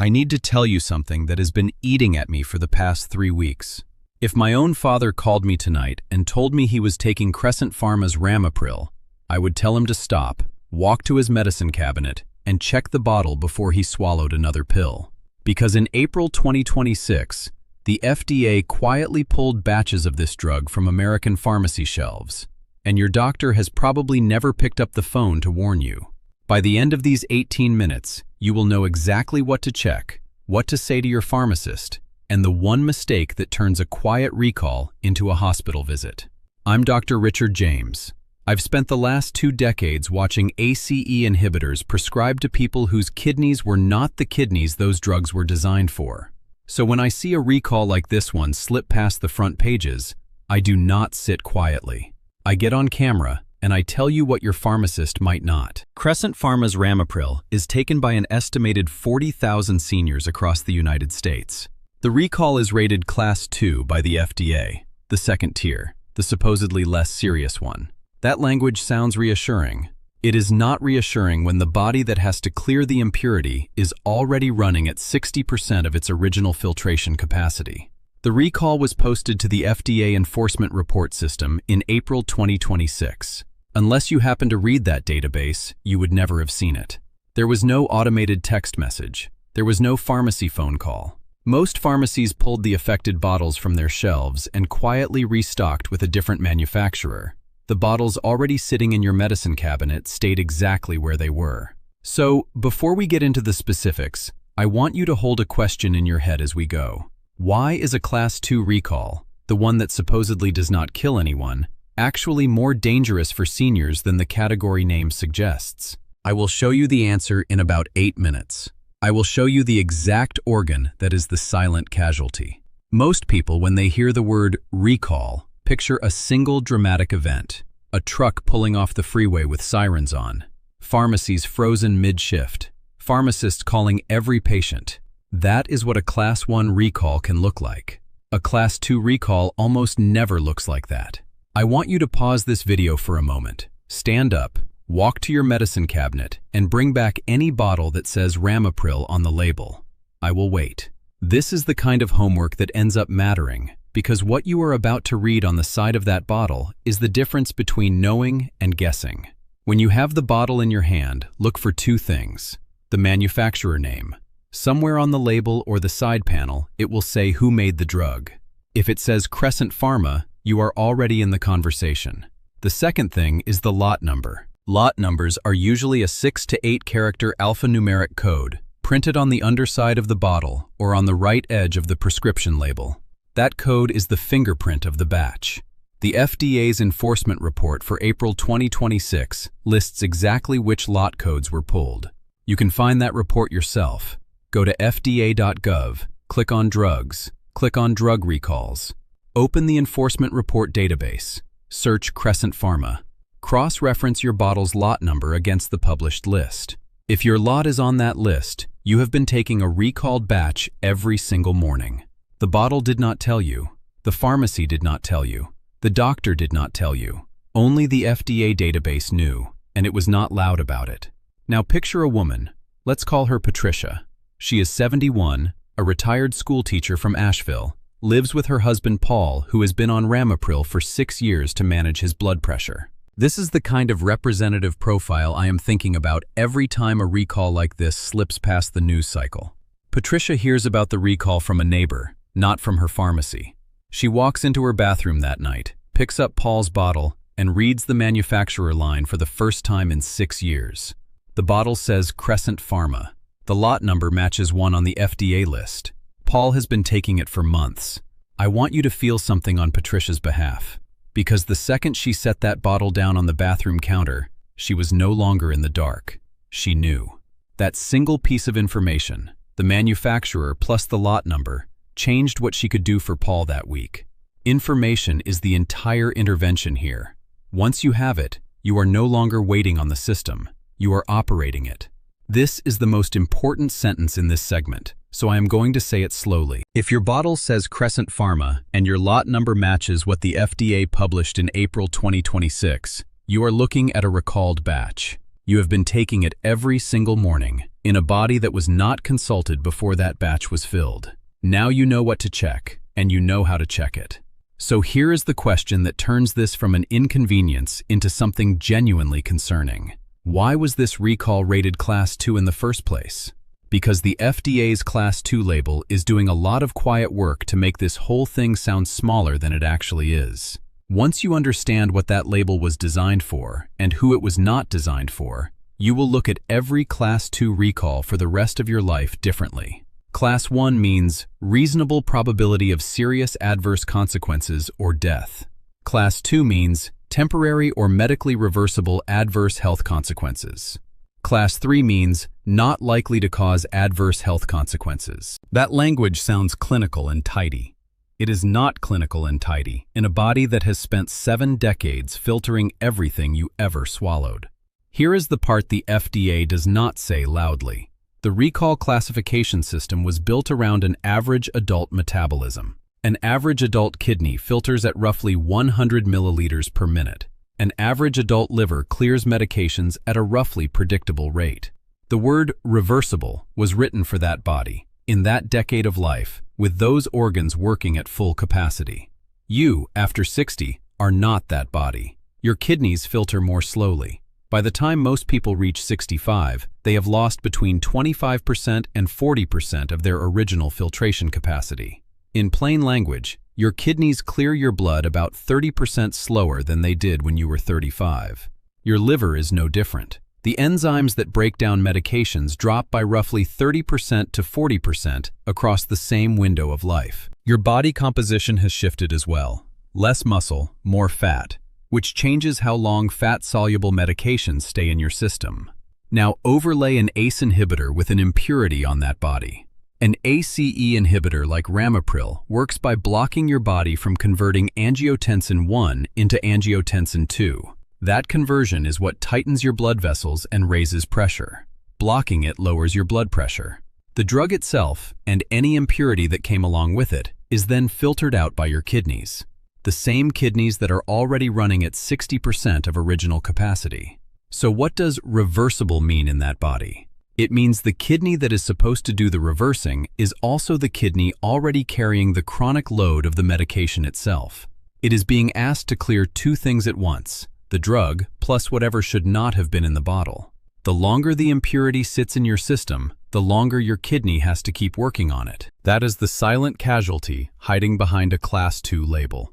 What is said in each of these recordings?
I need to tell you something that has been eating at me for the past 3 weeks. If my own father called me tonight and told me he was taking Crescent Pharma's Ramipril, I would tell him to stop, walk to his medicine cabinet, and check the bottle before he swallowed another pill. Because in April 2026, the FDA quietly pulled batches of this drug from American pharmacy shelves, and your doctor has probably never picked up the phone to warn you. By the end of these 18 minutes, you will know exactly what to check, what to say to your pharmacist, and the one mistake that turns a quiet recall into a hospital visit. I'm Dr. Richard James. I've spent the last 2 decades watching ACE inhibitors prescribed to people whose kidneys were not the kidneys those drugs were designed for. So when I see a recall like this one slip past the front pages, I do not sit quietly. I get on camera, and I tell you what your pharmacist might not. Crescent Pharma's Ramipril is taken by an estimated 40,000 seniors across the United States. The recall is rated Class 2 by the FDA, the second tier, the supposedly less serious one. That language sounds reassuring. It is not reassuring when the body that has to clear the impurity is already running at 60% of its original filtration capacity. The recall was posted to the FDA Enforcement Report System in April 2026. Unless you happen to read that database, you would never have seen it. There was no automated text message. There was no pharmacy phone call. Most pharmacies pulled the affected bottles from their shelves and quietly restocked with a different manufacturer. The bottles already sitting in your medicine cabinet stayed exactly where they were. So, before we get into the specifics, I want you to hold a question in your head as we go. Why is a Class 2 recall, the one that supposedly does not kill anyone, actually more dangerous for seniors than the category name suggests? I will show you the answer in about 8 minutes. I will show you the exact organ that is the silent casualty. Most people, when they hear the word recall, picture a single dramatic event: a truck pulling off the freeway with sirens on, pharmacies frozen mid-shift, pharmacists calling every patient. That is what a Class 1 recall can look like. A Class 2 recall almost never looks like that. I want you to pause this video for a moment, stand up, walk to your medicine cabinet, and bring back any bottle that says Ramipril on the label. I will wait. This is the kind of homework that ends up mattering, because what you are about to read on the side of that bottle is the difference between knowing and guessing. When you have the bottle in your hand, look for 2 things: the manufacturer name. Somewhere on the label or the side panel, it will say who made the drug. If it says Crescent Pharma, you are already in the conversation. The second thing is the lot number. Lot numbers are usually a 6 to 8 character alphanumeric code, printed on the underside of the bottle or on the right edge of the prescription label. That code is the fingerprint of the batch. The FDA's enforcement report for April 2026 lists exactly which lot codes were pulled. You can find that report yourself. Go to fda.gov, click on Drugs, click on Drug Recalls. Open the Enforcement Report database. Search Crescent Pharma. Cross-reference your bottle's lot number against the published list. If your lot is on that list, you have been taking a recalled batch every single morning. The bottle did not tell you. The pharmacy did not tell you. The doctor did not tell you. Only the FDA database knew, and it was not loud about it. Now picture a woman. Let's call her Patricia. She is 71, a retired school teacher from Asheville, lives with her husband Paul, who has been on Ramipril for 6 years to manage his blood pressure. This is the kind of representative profile I am thinking about every time a recall like this slips past the news cycle. Patricia hears about the recall from a neighbor, not from her pharmacy. She walks into her bathroom that night, picks up Paul's bottle, and reads the manufacturer line for the first time in 6 years. The bottle says Crescent Pharma. The lot number matches one on the FDA list. Paul has been taking it for months. I want you to feel something on Patricia's behalf, because the second she set that bottle down on the bathroom counter, she was no longer in the dark. She knew. That single piece of information, the manufacturer plus the lot number, changed what she could do for Paul that week. Information is the entire intervention here. Once you have it, you are no longer waiting on the system. You are operating it. This is the most important sentence in this segment, so I am going to say it slowly. If your bottle says Crescent Pharma and your lot number matches what the FDA published in April 2026, you are looking at a recalled batch. You have been taking it every single morning, in a body that was not consulted before that batch was filled. Now you know what to check, and you know how to check it. So here is the question that turns this from an inconvenience into something genuinely concerning. Why was this recall rated Class 2 in the first place? Because the FDA's Class 2 label is doing a lot of quiet work to make this whole thing sound smaller than it actually is. Once you understand what that label was designed for and who it was not designed for, you will look at every Class 2 recall for the rest of your life differently. Class 1 means reasonable probability of serious adverse consequences or death. Class 2 means temporary or medically reversible adverse health consequences. Class 3 means not likely to cause adverse health consequences. That language sounds clinical and tidy. It is not clinical and tidy in a body that has spent 7 decades filtering everything you ever swallowed. Here is the part the FDA does not say loudly. The recall classification system was built around an average adult metabolism. An average adult kidney filters at roughly 100 milliliters per minute. An average adult liver clears medications at a roughly predictable rate. The word reversible was written for that body, in that decade of life, with those organs working at full capacity. You, after 60, are not that body. Your kidneys filter more slowly. By the time most people reach 65, they have lost between 25% and 40% of their original filtration capacity. In plain language, your kidneys clear your blood about 30% slower than they did when you were 35. Your liver is no different. The enzymes that break down medications drop by roughly 30% to 40% across the same window of life. Your body composition has shifted as well. Less muscle, more fat, which changes how long fat-soluble medications stay in your system. Now overlay an ACE inhibitor with an impurity on that body. An ACE inhibitor like Ramipril works by blocking your body from converting angiotensin 1 into angiotensin 2. That conversion is what tightens your blood vessels and raises pressure. Blocking it lowers your blood pressure. The drug itself, and any impurity that came along with it, is then filtered out by your kidneys. The same kidneys that are already running at 60% of original capacity. So what does reversible mean in that body? It means the kidney that is supposed to do the reversing is also the kidney already carrying the chronic load of the medication itself. It is being asked to clear 2 things at once, the drug plus whatever should not have been in the bottle. The longer the impurity sits in your system, the longer your kidney has to keep working on it. That is the silent casualty hiding behind a Class 2 label.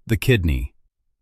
The kidney.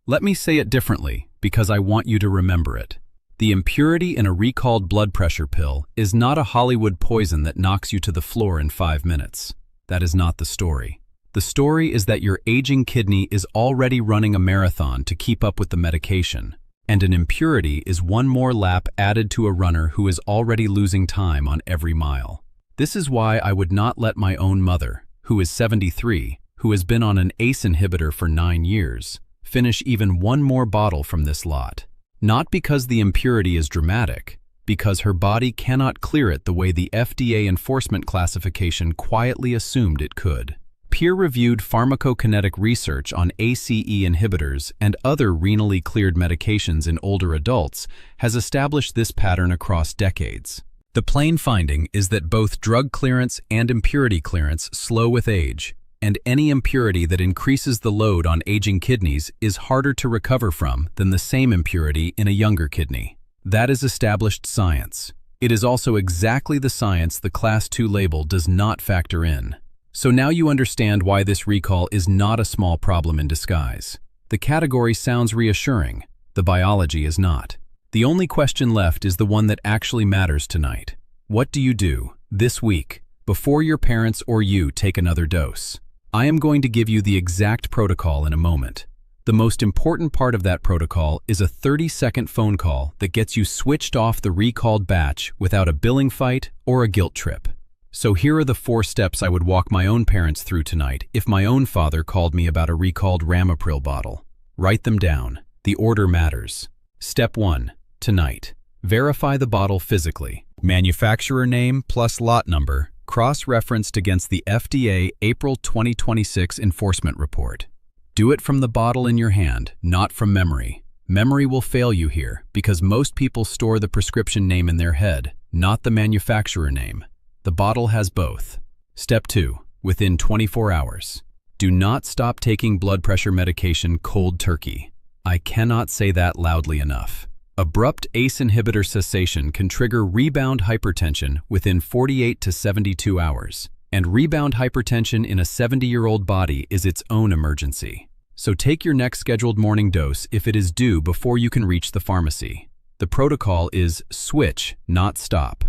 Let me say it differently because I want you to remember it. The impurity in a recalled blood pressure pill is not a Hollywood poison that knocks you to the floor in 5 minutes. That is not the story. The story is that your aging kidney is already running a marathon to keep up with the medication, and an impurity is one more lap added to a runner who is already losing time on every mile. This is why I would not let my own mother, who is 73, who has been on an ACE inhibitor for 9 years, finish even one more bottle from this lot. Not because the impurity is dramatic, because her body cannot clear it the way the FDA enforcement classification quietly assumed it could. Peer-reviewed pharmacokinetic research on ACE inhibitors and other renally cleared medications in older adults has established this pattern across decades. The plain finding is that both drug clearance and impurity clearance slow with age, and any impurity that increases the load on aging kidneys is harder to recover from than the same impurity in a younger kidney. That is established science. It is also exactly the science the Class 2 label does not factor in. So now you understand why this recall is not a small problem in disguise. The category sounds reassuring. The biology is not. The only question left is the one that actually matters tonight. What do you do, this week, before your parents or you take another dose? I am going to give you the exact protocol in a moment. The most important part of that protocol is a 30-second phone call that gets you switched off the recalled batch without a billing fight or a guilt trip. So here are the 4 steps I would walk my own parents through tonight if my own father called me about a recalled Ramipril bottle. Write them down. The order matters. Step 1. Tonight. Verify the bottle physically. Manufacturer name plus lot number, cross-referenced against the FDA April 2026 enforcement report. Do it from the bottle in your hand, not from memory. Memory will fail you here because most people store the prescription name in their head, not the manufacturer name. The bottle has both. Step 2. Within 24 hours. Do not stop taking blood pressure medication cold turkey. I cannot say that loudly enough. Abrupt ACE inhibitor cessation can trigger rebound hypertension within 48 to 72 hours, and rebound hypertension in a 70-year-old body is its own emergency. So take your next scheduled morning dose if it is due before you can reach the pharmacy. The protocol is switch, not stop.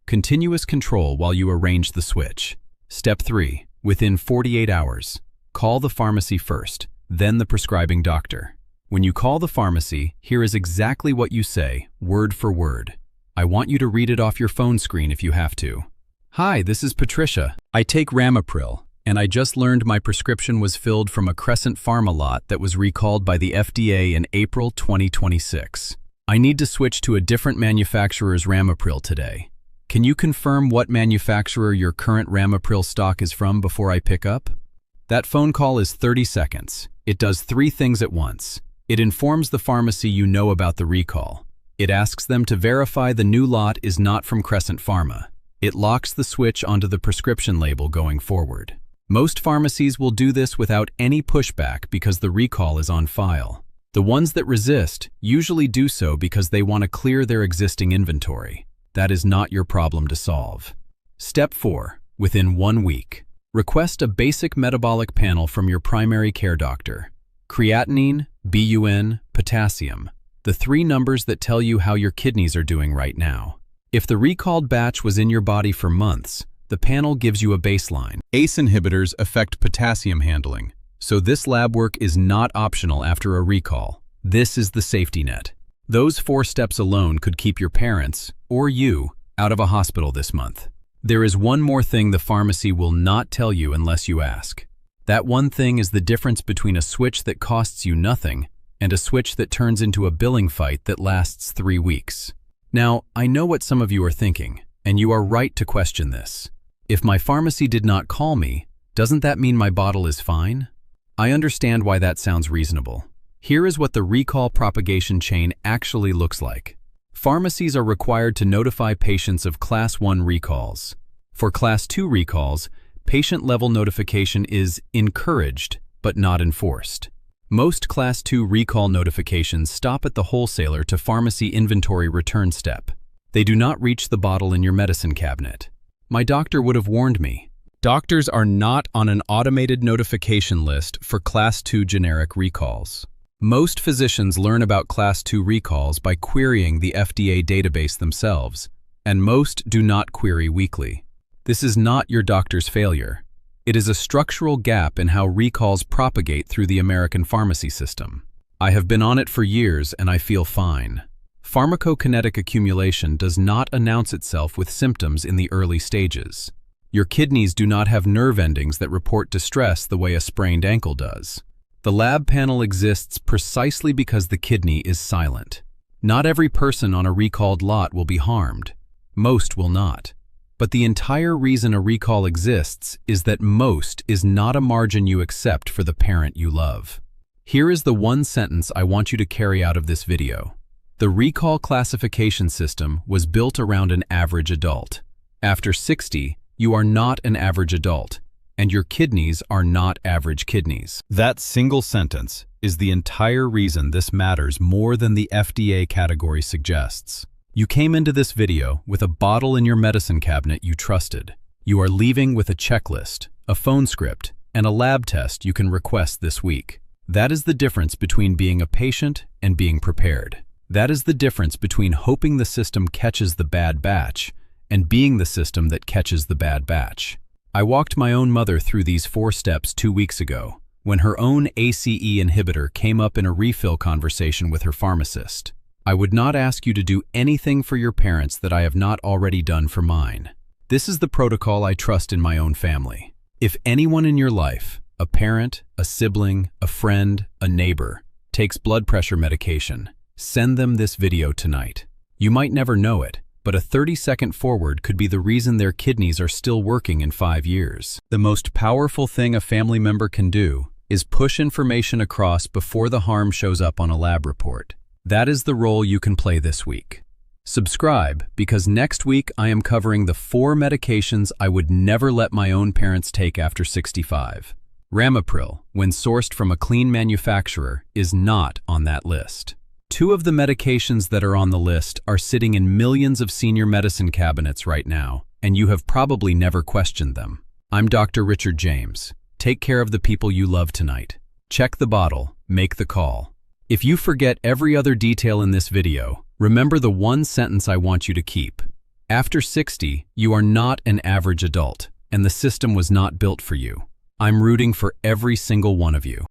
Continuous control while you arrange the switch. Step 3. Within 48 hours. Call the pharmacy first, then the prescribing doctor. When you call the pharmacy, here is exactly what you say, word for word. I want you to read it off your phone screen if you have to. Hi, this is Patricia. I take Ramipril, and I just learned my prescription was filled from a Crescent Pharma lot that was recalled by the FDA in April 2026. I need to switch to a different manufacturer's Ramipril today. Can you confirm what manufacturer your current Ramipril stock is from before I pick up? That phone call is 30 seconds. It does 3 things at once. It informs the pharmacy you know about the recall. It asks them to verify the new lot is not from Crescent Pharma. It locks the switch onto the prescription label going forward. Most pharmacies will do this without any pushback because the recall is on file. The ones that resist usually do so because they want to clear their existing inventory. That is not your problem to solve. Step 4. Within 1 week. Request a basic metabolic panel from your primary care doctor. Creatinine, BUN, potassium, the 3 numbers that tell you how your kidneys are doing right now. If the recalled batch was in your body for months, the panel gives you a baseline. ACE inhibitors affect potassium handling, so this lab work is not optional after a recall. This is the safety net. Those 4 steps alone could keep your parents, or you, out of a hospital this month. There is one more thing the pharmacy will not tell you unless you ask. That one thing is the difference between a switch that costs you nothing and a switch that turns into a billing fight that lasts 3 weeks. Now, I know what some of you are thinking, and you are right to question this. If my pharmacy did not call me, doesn't that mean my bottle is fine? I understand why that sounds reasonable. Here is what the recall propagation chain actually looks like. Pharmacies are required to notify patients of Class 1 recalls. For Class 2 recalls, patient-level notification is encouraged, but not enforced. Most Class 2 recall notifications stop at the wholesaler to pharmacy inventory return step. They do not reach the bottle in your medicine cabinet. My doctor would have warned me. Doctors are not on an automated notification list for Class 2 generic recalls. Most physicians learn about Class 2 recalls by querying the FDA database themselves, and most do not query weekly. This is not your doctor's failure. It is a structural gap in how recalls propagate through the American pharmacy system. I have been on it for years and I feel fine. Pharmacokinetic accumulation does not announce itself with symptoms in the early stages. Your kidneys do not have nerve endings that report distress the way a sprained ankle does. The lab panel exists precisely because the kidney is silent. Not every person on a recalled lot will be harmed. Most will not. But the entire reason a recall exists is that most is not a margin you accept for the parent you love. Here is the one sentence I want you to carry out of this video. The recall classification system was built around an average adult. After 60, you are not an average adult, and your kidneys are not average kidneys. That single sentence is the entire reason this matters more than the FDA category suggests. You came into this video with a bottle in your medicine cabinet you trusted. You are leaving with a checklist, a phone script, and a lab test you can request this week. That is the difference between being a patient and being prepared. That is the difference between hoping the system catches the bad batch and being the system that catches the bad batch. I walked my own mother through these 4 steps 2 weeks ago, when her own ACE inhibitor came up in a refill conversation with her pharmacist. I would not ask you to do anything for your parents that I have not already done for mine. This is the protocol I trust in my own family. If anyone in your life, a parent, a sibling, a friend, a neighbor, takes blood pressure medication, send them this video tonight. You might never know it, but a 30-second forward could be the reason their kidneys are still working in 5 years. The most powerful thing a family member can do is push information across before the harm shows up on a lab report. That is the role you can play this week. Subscribe, because next week I am covering the 4 medications I would never let my own parents take after 65. Ramipril, when sourced from a clean manufacturer, is not on that list. 2 of the medications that are on the list are sitting in millions of senior medicine cabinets right now, and you have probably never questioned them. I'm Dr. Richard James. Take care of the people you love tonight. Check the bottle, make the call. If you forget every other detail in this video, remember the one sentence I want you to keep. After 60, you are not an average adult, and the system was not built for you. I'm rooting for every single one of you.